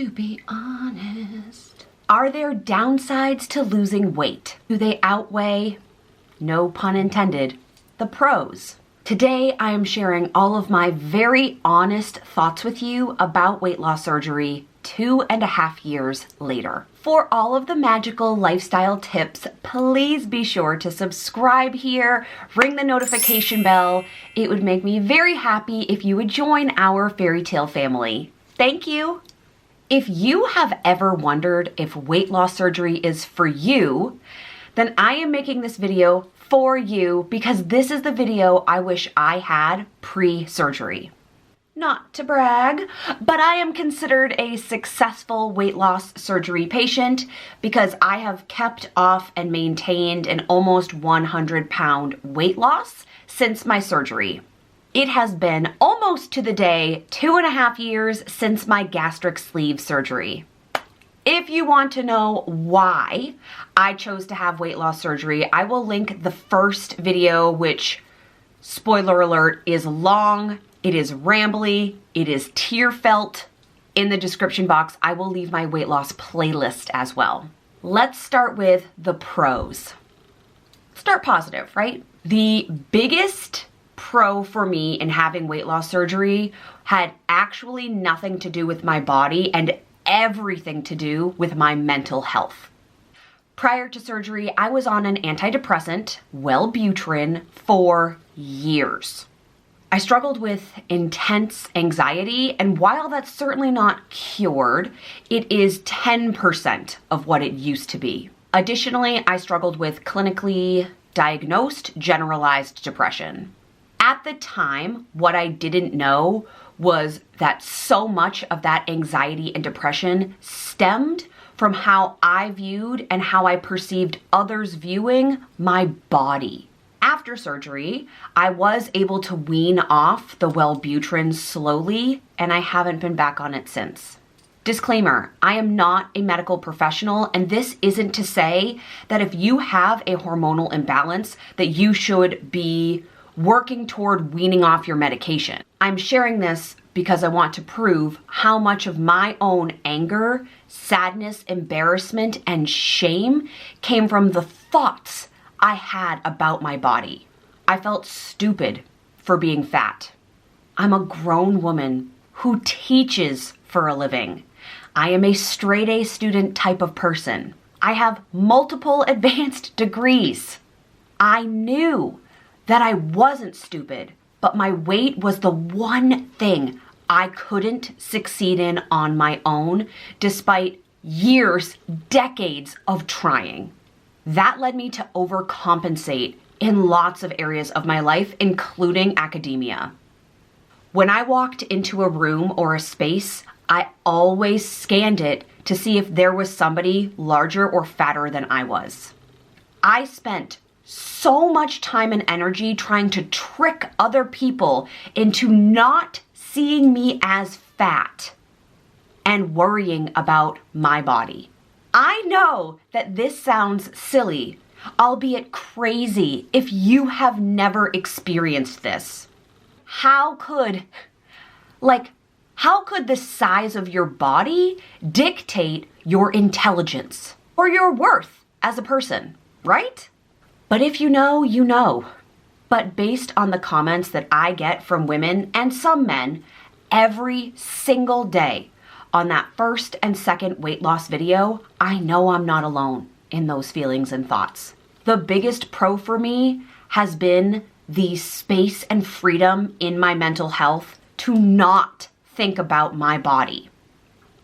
To be honest, are there downsides to losing weight? Do they outweigh, no pun intended, the pros? Today, I am sharing all of my very honest thoughts with you about weight loss surgery 2.5 years later. For all of the magical lifestyle tips, please be sure to subscribe here, ring the notification bell. It would make me very happy if you would join our fairy tale family. Thank you. If you have ever wondered if weight loss surgery is for you, then I am making this video for you because this is the video I wish I had pre-surgery. Not to brag, but I am considered a successful weight loss surgery patient because I have kept off and maintained an almost 100-pound weight loss since my surgery. It has been almost to the day 2.5 years since my gastric sleeve surgery. If you want to know why I chose to have weight loss surgery, I will link the first video, which, spoiler alert, is long, it is rambly, it is tear-felt. In the description box, I will leave my weight loss playlist as well. Let's start with the pros. Start positive, right? The biggest pro for me in having weight loss surgery had actually nothing to do with my body and everything to do with my mental health. Prior to surgery, I was on an antidepressant, Wellbutrin, for years. I struggled with intense anxiety, and while that's certainly not cured, it is 10% of what it used to be. Additionally, I struggled with clinically diagnosed generalized depression. At the time, what I didn't know was that so much of that anxiety and depression stemmed from how I viewed and how I perceived others viewing my body. After surgery, I was able to wean off the Wellbutrin slowly, and I haven't been back on it since. Disclaimer, I am not a medical professional, and this isn't to say that if you have a hormonal imbalance that you should be working toward weaning off your medication. I'm sharing this because I want to prove how much of my own anger, sadness, embarrassment, and shame came from the thoughts I had about my body. I felt stupid for being fat. I'm a grown woman who teaches for a living. I am a straight A student type of person. I have multiple advanced degrees. I knew that I wasn't stupid, but my weight was the one thing I couldn't succeed in on my own, despite years, decades of trying. That led me to overcompensate in lots of areas of my life, including academia. When I walked into a room or a space, I always scanned it to see if there was somebody larger or fatter than I was. I spent so much time and energy trying to trick other people into not seeing me as fat and worrying about my body. I know that this sounds silly, albeit crazy, if you have never experienced this. How could the size of your body dictate your intelligence or your worth as a person, right? But if you know, you know. But based on the comments that I get from women and some men every single day on that first and second weight loss video, I know I'm not alone in those feelings and thoughts. The biggest pro for me has been the space and freedom in my mental health to not think about my body.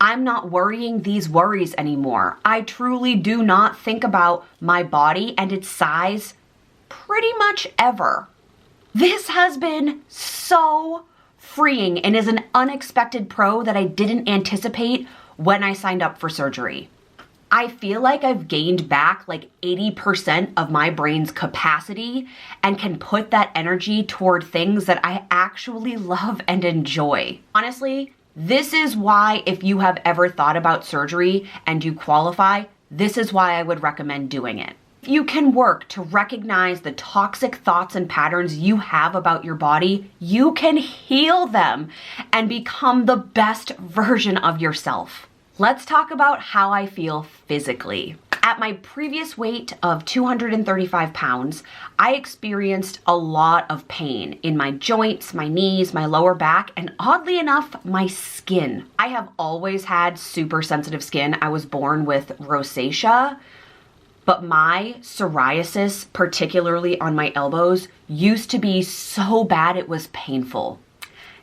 I'm not worrying these worries anymore. I truly do not think about my body and its size pretty much ever. This has been so freeing and is an unexpected pro that I didn't anticipate when I signed up for surgery. I feel like I've gained back like 80% of my brain's capacity and can put that energy toward things that I actually love and enjoy. Honestly, this is why if you have ever thought about surgery and you qualify, this is why I would recommend doing it. If you can work to recognize the toxic thoughts and patterns you have about your body, you can heal them and become the best version of yourself. Let's talk about how I feel physically. At my previous weight of 235 pounds, I experienced a lot of pain in my joints, my knees, my lower back, and oddly enough, my skin. I have always had super sensitive skin. I was born with rosacea, but my psoriasis, particularly on my elbows, used to be so bad it was painful.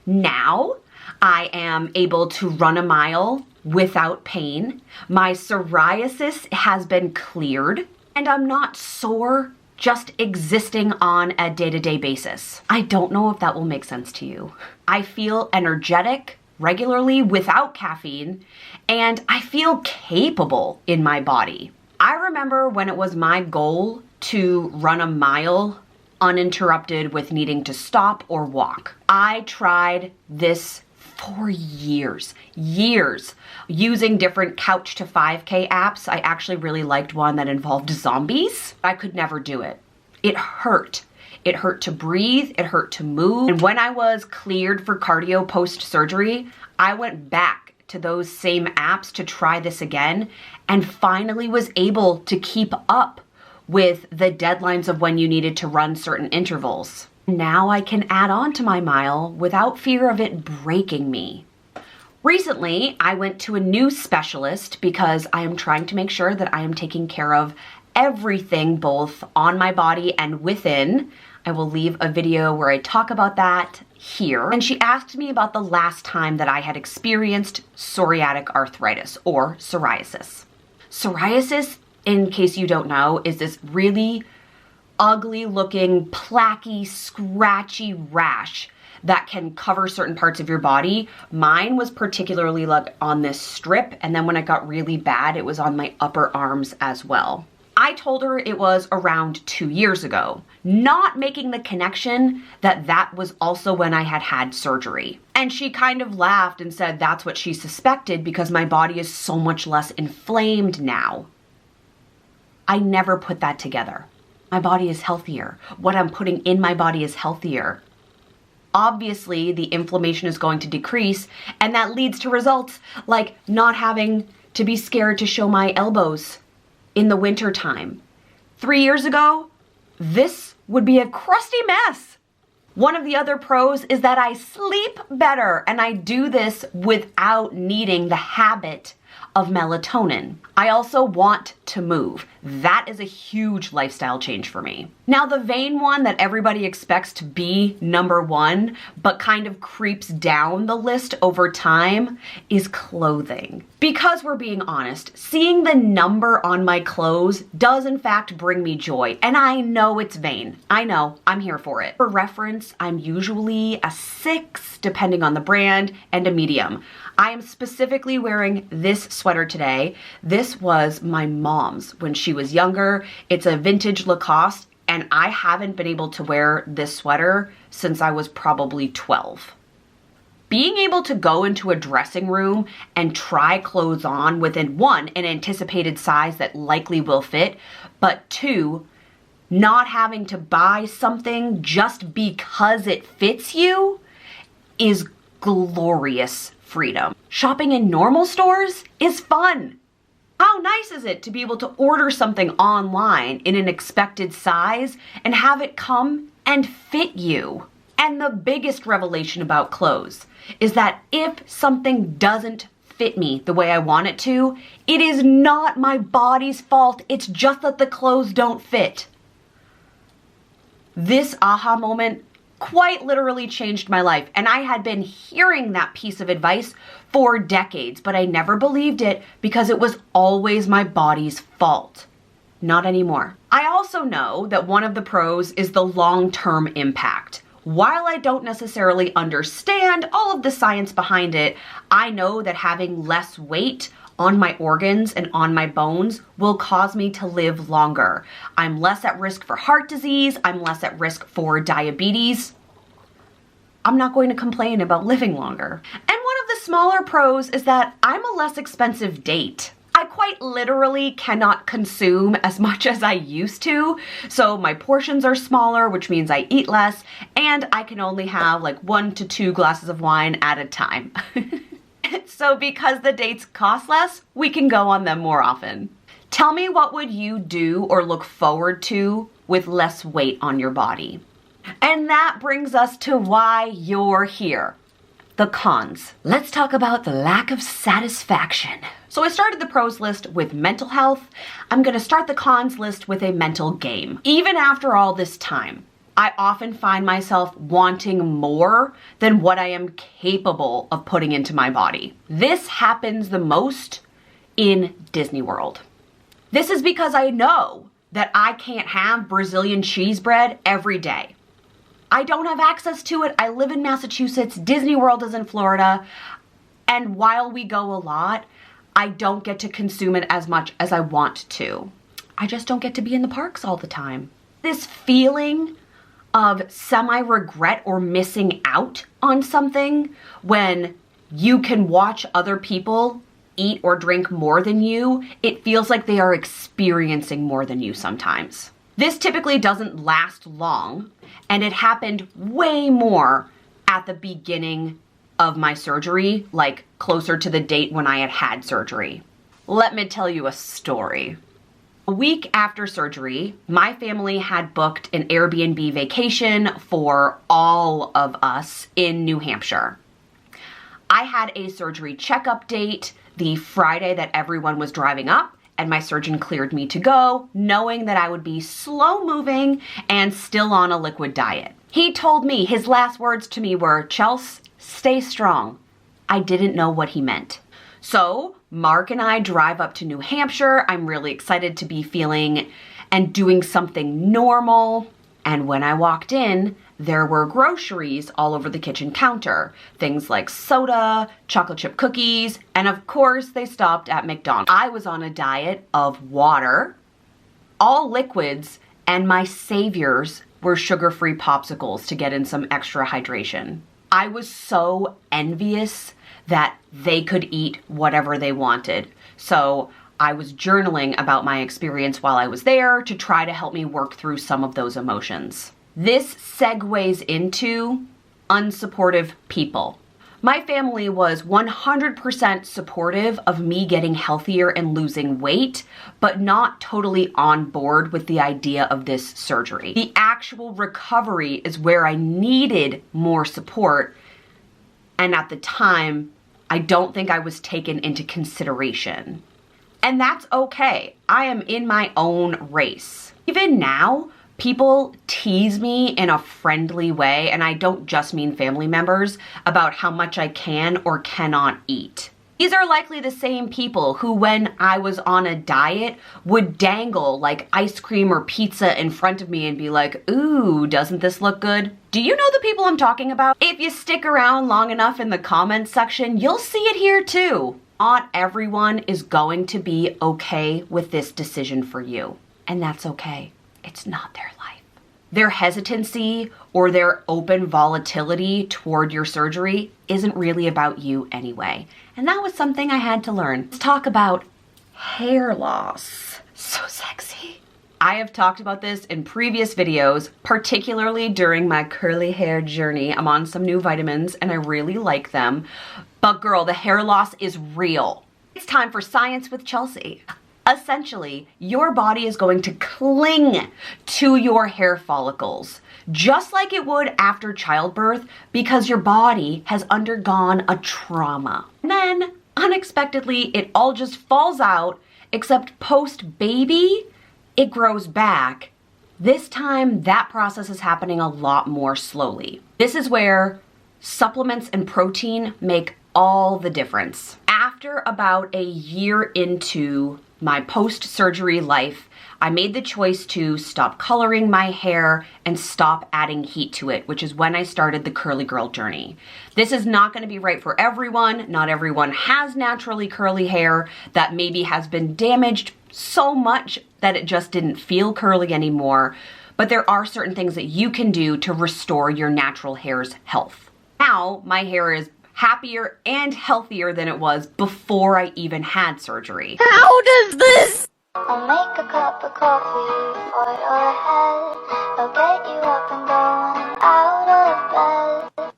Now, I am able to run a mile without pain. My psoriasis has been cleared, and I'm not sore just existing on a day-to-day basis. I don't know if that will make sense to you. I feel energetic regularly without caffeine, and I feel capable in my body. I remember when it was my goal to run a mile uninterrupted with needing to stop or walk. I tried this for years, using different couch to 5K apps. I actually really liked one that involved zombies. I could never do it. It hurt. It hurt to breathe, it hurt to move. And when I was cleared for cardio post-surgery, I went back to those same apps to try this again and finally was able to keep up with the deadlines of when you needed to run certain intervals. Now I can add on to my mile without fear of it breaking me. Recently, I went to a new specialist because I am trying to make sure that I am taking care of everything both on my body and within. I will leave a video where I talk about that here. And she asked me about the last time that I had experienced psoriatic arthritis or psoriasis. Psoriasis, in case you don't know, is this really ugly looking, plaquey, scratchy rash that can cover certain parts of your body. Mine was particularly like on this strip, and then when it got really bad, it was on my upper arms as well. I told her it was around 2 years ago, not making the connection that that was also when I had had surgery. And she kind of laughed and said that's what she suspected because my body is so much less inflamed now. I never put that together. My body is healthier. What I'm putting in my body is healthier. Obviously, the inflammation is going to decrease, and that leads to results like not having to be scared to show my elbows in the winter time. 3 years ago, this would be a crusty mess. One of the other pros is that I sleep better, and I do this without needing the habit of melatonin. I also want to move. That is a huge lifestyle change for me. Now, the vain one that everybody expects to be number one, but kind of creeps down the list over time, is clothing. Because we're being honest, seeing the number on my clothes does in fact bring me joy. And I know it's vain. I know, I'm here for it. For reference, I'm usually a 6, depending on the brand, and a medium. I am specifically wearing this sweater today. This was my mom's when she was younger. It's a vintage Lacoste, and I haven't been able to wear this sweater since I was probably 12. Being able to go into a dressing room and try clothes on within 1, an anticipated size that likely will fit, but 2, not having to buy something just because it fits you is glorious freedom. Shopping in normal stores is fun. How nice is it to be able to order something online in an expected size and have it come and fit you? And the biggest revelation about clothes is that if something doesn't fit me the way I want it to, it is not my body's fault. It's just that the clothes don't fit. This aha moment quite literally changed my life, and I had been hearing that piece of advice for decades, but I never believed it because it was always my body's fault. Not anymore. I also know that one of the pros is the long-term impact. While I don't necessarily understand all of the science behind it, I know that having less weight on my organs and on my bones will cause me to live longer. I'm less at risk for heart disease. I'm less at risk for diabetes. I'm not going to complain about living longer. And one of the smaller pros is that I'm a less expensive date. I quite literally cannot consume as much as I used to, so my portions are smaller, which means I eat less, and I can only have like 1 to 2 glasses of wine at a time. So because the dates cost less, we can go on them more often. Tell me, what would you do or look forward to with less weight on your body? And that brings us to why you're here. The cons. Let's talk about the lack of satisfaction. So I started the pros list with mental health. I'm gonna start the cons list with a mental game. Even after all this time, I often find myself wanting more than what I am capable of putting into my body. This happens the most in Disney World. This is because I know that I can't have Brazilian cheese bread every day. I don't have access to it. I live in Massachusetts. Disney World is in Florida. And while we go a lot, I don't get to consume it as much as I want to. I just don't get to be in the parks all the time. This feeling of semi-regret or missing out on something when you can watch other people eat or drink more than you, it feels like they are experiencing more than you sometimes. This typically doesn't last long, and it happened way more at the beginning of my surgery, like closer to the date when I had had surgery. Let me tell you a story. A week after surgery, my family had booked an Airbnb vacation for all of us in New Hampshire. I had a surgery checkup date the Friday that everyone was driving up, and my surgeon cleared me to go, knowing that I would be slow moving and still on a liquid diet. He told me, his last words to me were, "Chels, stay strong." I didn't know what he meant. So Mark and I drive up to New Hampshire. I'm really excited to be feeling and doing something normal. And when I walked in, there were groceries all over the kitchen counter. Things like soda, chocolate chip cookies, and of course they stopped at McDonald's. I was on a diet of water, all liquids, and my saviors were sugar-free popsicles to get in some extra hydration. I was so envious that they could eat whatever they wanted. So I was journaling about my experience while I was there to try to help me work through some of those emotions. This segues into unsupportive people. My family was 100% supportive of me getting healthier and losing weight, but not totally on board with the idea of this surgery. The actual recovery is where I needed more support, and at the time, I don't think I was taken into consideration. And that's okay. I am in my own race. Even now, people tease me in a friendly way, and I don't just mean family members, about how much I can or cannot eat. These are likely the same people who, when I was on a diet, would dangle like ice cream or pizza in front of me and be like, "Ooh, doesn't this look good?" Do you know the people I'm talking about? If you stick around long enough in the comments section, you'll see it here too. Not everyone is going to be okay with this decision for you, and that's okay. It's not their life. Their hesitancy or their open volatility toward your surgery isn't really about you anyway. And that was something I had to learn. Let's talk about hair loss. So sexy. I have talked about this in previous videos, particularly during my curly hair journey. I'm on some new vitamins and I really like them. But girl, the hair loss is real. It's time for Science with Chelsea. Essentially, your body is going to cling to your hair follicles, just like it would after childbirth, because your body has undergone a trauma. And then, unexpectedly, it all just falls out, except post-baby, it grows back. This time, that process is happening a lot more slowly. This is where supplements and protein make all the difference. After about a year into my post-surgery life, I made the choice to stop coloring my hair and stop adding heat to it, which is when I started the curly girl journey. This is not going to be right for everyone. Not everyone has naturally curly hair that maybe has been damaged so much that it just didn't feel curly anymore. But there are certain things that you can do to restore your natural hair's health. Now, my hair is happier and healthier than it was before I even had surgery. How does this? I'll make a cup of coffee for your head. I'll get you up and going out of bed.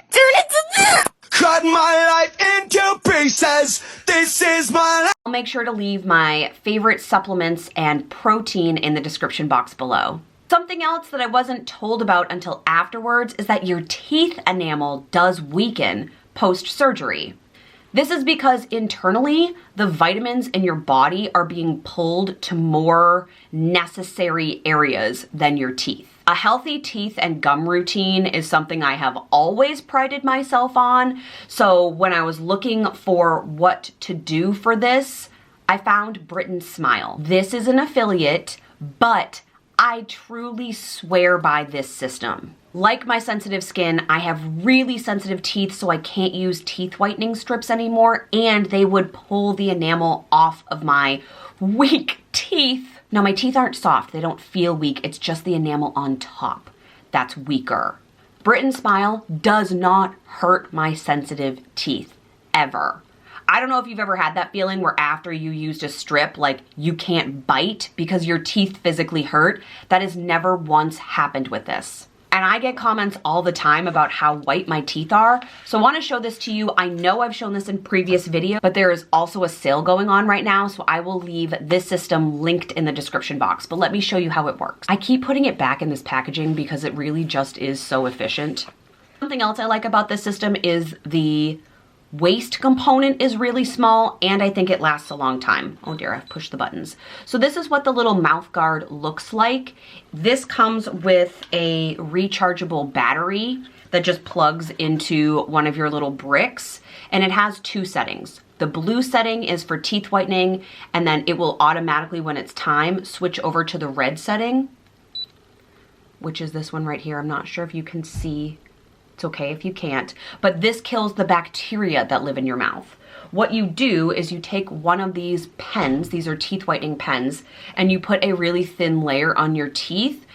Turn it to this! Cut my life into He says, this is my life. I'll make sure to leave my favorite supplements and protein in the description box below. Something else that I wasn't told about until afterwards is that your teeth enamel does weaken post-surgery. This is because internally, the vitamins in your body are being pulled to more necessary areas than your teeth. A healthy teeth and gum routine is something I have always prided myself on. So when I was looking for what to do for this, I found Britain Smile. This is an affiliate, but I truly swear by this system. Like my sensitive skin, I have really sensitive teeth, so I can't use teeth whitening strips anymore, and they would pull the enamel off of my weak teeth. Now, my teeth aren't soft. They don't feel weak. It's just the enamel on top that's weaker. Britain Smile does not hurt my sensitive teeth, ever. I don't know if you've ever had that feeling where after you used a strip, like you can't bite because your teeth physically hurt. That has never once happened with this. And I get comments all the time about how white my teeth are. So I want to show this to you. I know I've shown this in previous videos, but there is also a sale going on right now. So I will leave this system linked in the description box, but let me show you how it works. I keep putting it back in this packaging because it really just is so efficient. Something else I like about this system is the waist component is really small, and I think it lasts a long time. Oh dear, I've pushed the buttons. So this is what the little mouth guard looks like. This comes with a rechargeable battery that just plugs into one of your little bricks, and it has two settings. The blue setting is for teeth whitening, and then it will automatically, when it's time, switch over to the red setting, which is this one right here. I'm not sure if you can see. It's okay if you can't, but this kills the bacteria that live in your mouth. What you do is you take one of these pens, these are teeth whitening pens, and you put a really thin layer on your teeth.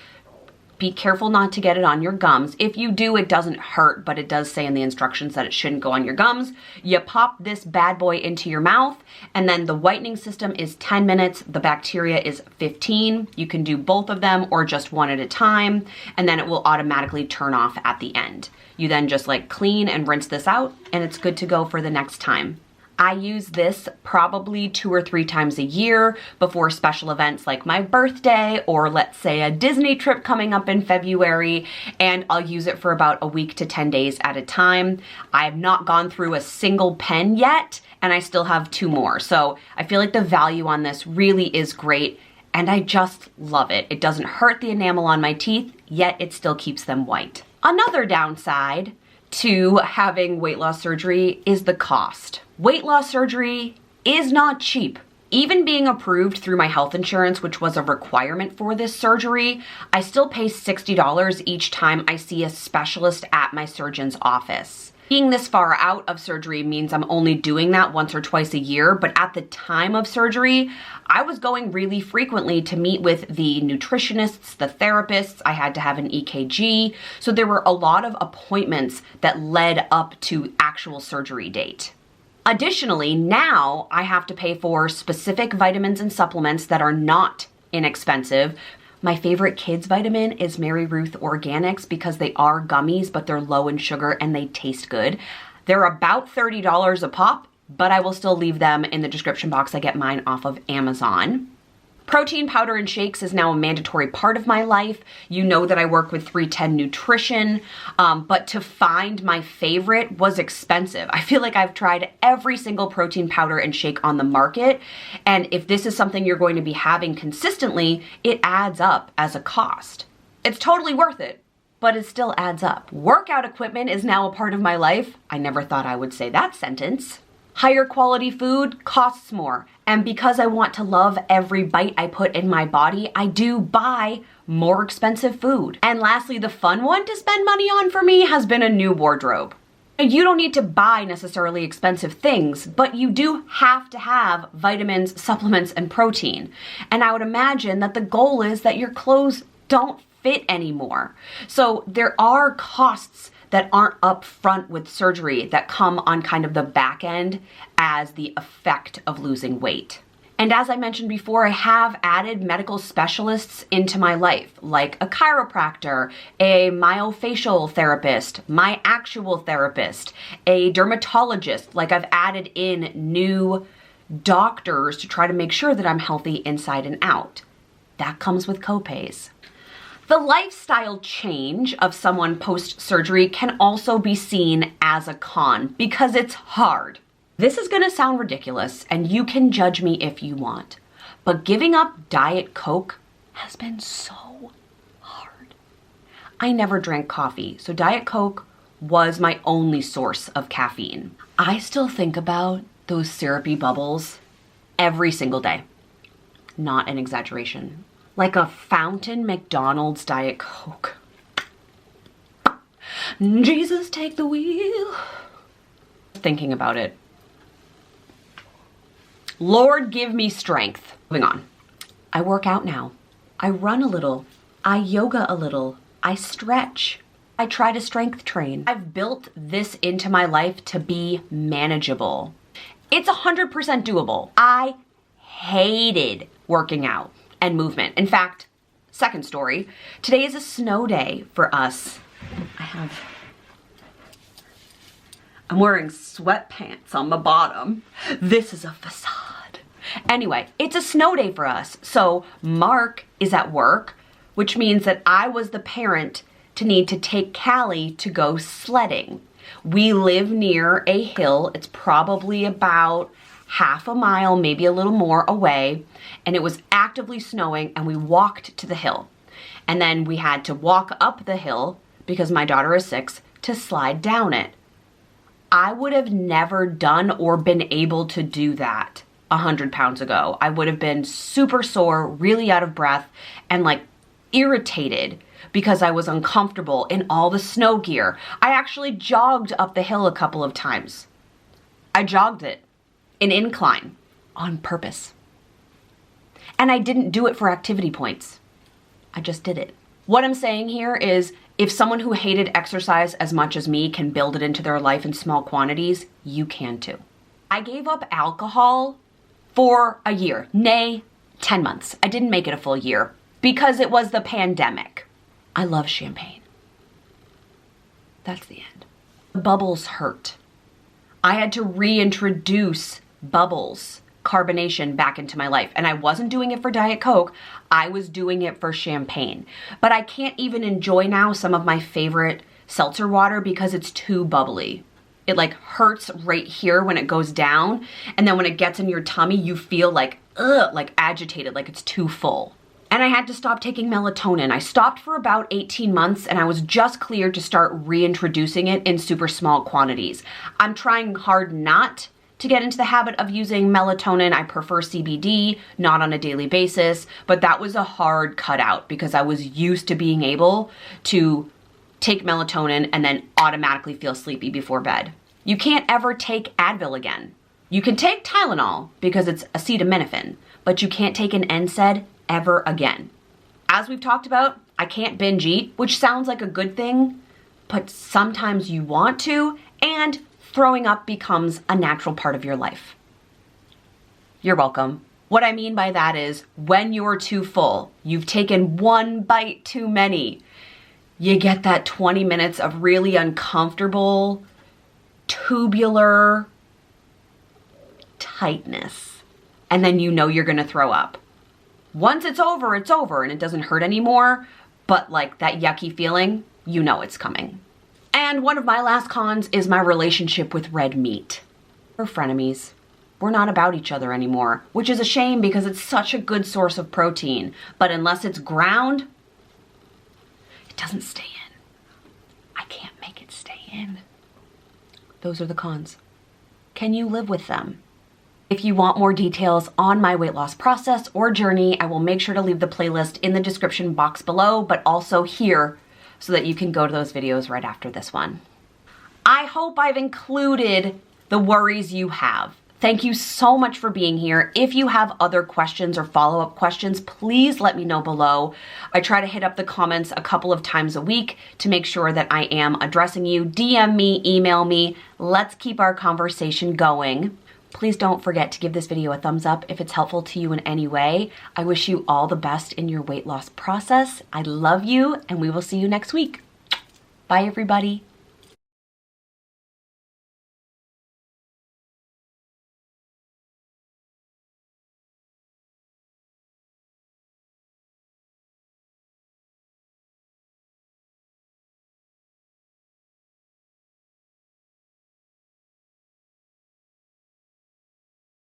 Be careful not to get it on your gums. If you do, it doesn't hurt, but it does say in the instructions that it shouldn't go on your gums. You pop this bad boy into your mouth, and then the whitening system is 10 minutes. The bacteria is 15. You can do both of them or just one at a time, and then it will automatically turn off at the end. You then just like clean and rinse this out, and it's good to go for the next time. I use this probably 2 or 3 times a year before special events like my birthday, or let's say a Disney trip coming up in February, and I'll use it for about a week to 10 days at a time. I have not gone through a single pen yet, and I still have 2 more. So I feel like the value on this really is great, and I just love it. It doesn't hurt the enamel on my teeth, yet it still keeps them white. Another downside to having weight loss surgery is the cost. Weight loss surgery is not cheap. Even being approved through my health insurance, which was a requirement for this surgery, I still pay $60 each time I see a specialist at my surgeon's office. Being this far out of surgery means I'm only doing that once or twice a year, but at the time of surgery, I was going really frequently to meet with the nutritionists, the therapists. I had to have an EKG. So there were a lot of appointments that led up to actual surgery date. Additionally, now I have to pay for specific vitamins and supplements that are not inexpensive. My favorite kids vitamin is Mary Ruth Organics because they are gummies, but they're low in sugar and they taste good. They're about $30 a pop, but I will still leave them in the description box. I get mine off of Amazon. Protein powder and shakes is now a mandatory part of my life. You know that I work with 310 Nutrition, but to find my favorite was expensive. I feel like I've tried every single protein powder and shake on the market, and if this is something you're going to be having consistently, it adds up as a cost. It's totally worth it, but it still adds up. Workout equipment is now a part of my life. I never thought I would say that sentence. Higher quality food costs more. And because I want to love every bite I put in my body, I do buy more expensive food. And lastly, the fun one to spend money on for me has been a new wardrobe. You don't need to buy necessarily expensive things, but you do have to have vitamins, supplements, and protein. And I would imagine that the goal is that your clothes don't fit anymore. So there are costs that aren't up front with surgery that come on kind of the back end as the effect of losing weight. And as I mentioned before, I have added medical specialists into my life, like a chiropractor, a myofacial therapist, my actual therapist, a dermatologist. Like, I've added in new doctors to try to make sure that I'm healthy inside and out. That comes with copays. The lifestyle change of someone post-surgery can also be seen as a con because it's hard. This is gonna sound ridiculous, and you can judge me if you want, but giving up Diet Coke has been so hard. I never drank coffee, so Diet Coke was my only source of caffeine. I still think about those syrupy bubbles every single day. Not an exaggeration. Like a fountain McDonald's Diet Coke. Jesus, take the wheel. Thinking about it. Lord, give me strength. Moving on. I work out now. I run a little. I yoga a little. I stretch. I try to strength train. I've built this into my life to be manageable. It's 100% doable. I hated working out and movement. In fact, second story, today is a snow day for us. I'm wearing sweatpants on my bottom. This is a facade. Anyway, it's a snow day for us. So Mark is at work, which means that I was the parent to need to take Callie to go sledding. We live near a hill. It's probably about half a mile, maybe a little more away. And it was actively snowing and we walked to the hill. And then we had to walk up the hill because my daughter is 6 to slide down it. I would have never done or been able to do that 100 pounds ago. I would have been super sore, really out of breath, and like irritated because I was uncomfortable in all the snow gear. I actually jogged up the hill a couple of times. I jogged it, an incline, on purpose. And I didn't do it for activity points. I just did it. What I'm saying here is, if someone who hated exercise as much as me can build it into their life in small quantities, you can too. I gave up alcohol for a year, nay, 10 months. I didn't make it a full year because it was the pandemic. I love champagne. That's the end. The bubbles hurt. I had to reintroduce bubbles, carbonation back into my life. And I wasn't doing it for Diet Coke. I was doing it for champagne. But I can't even enjoy now some of my favorite seltzer water because it's too bubbly. It like hurts right here when it goes down. And then when it gets in your tummy, you feel like, ugh, like agitated, like it's too full. And I had to stop taking melatonin. I stopped for about 18 months and I was just cleared to start reintroducing it in super small quantities. I'm trying hard not to get into the habit of using melatonin. I prefer CBD, not on a daily basis, but that was a hard cutout because I was used to being able to take melatonin and then automatically feel sleepy before bed. You can't ever take Advil again. You can take Tylenol because it's acetaminophen, but you can't take an NSAID ever again. As we've talked about, I can't binge eat, which sounds like a good thing, but sometimes you want to, and throwing up becomes a natural part of your life. You're welcome. What I mean by that is when you're too full, you've taken one bite too many, you get that 20 minutes of really uncomfortable, tubular tightness, and then you know you're gonna throw up. Once it's over and it doesn't hurt anymore, but like that yucky feeling, you know it's coming. And one of my last cons is my relationship with red meat. We're frenemies. We're not about each other anymore, which is a shame because it's such a good source of protein. But unless it's ground, it doesn't stay in. I can't make it stay in. Those are the cons. Can you live with them? If you want more details on my weight loss process or journey, I will make sure to leave the playlist in the description box below, but also here so that you can go to those videos right after this one. I hope I've included the worries you have. Thank you so much for being here. If you have other questions or follow-up questions, please let me know below. I try to hit up the comments a couple of times a week to make sure that I am addressing you. DM me, email me. Let's keep our conversation going. Please don't forget to give this video a thumbs up if it's helpful to you in any way. I wish you all the best in your weight loss process. I love you, and we will see you next week. Bye, everybody.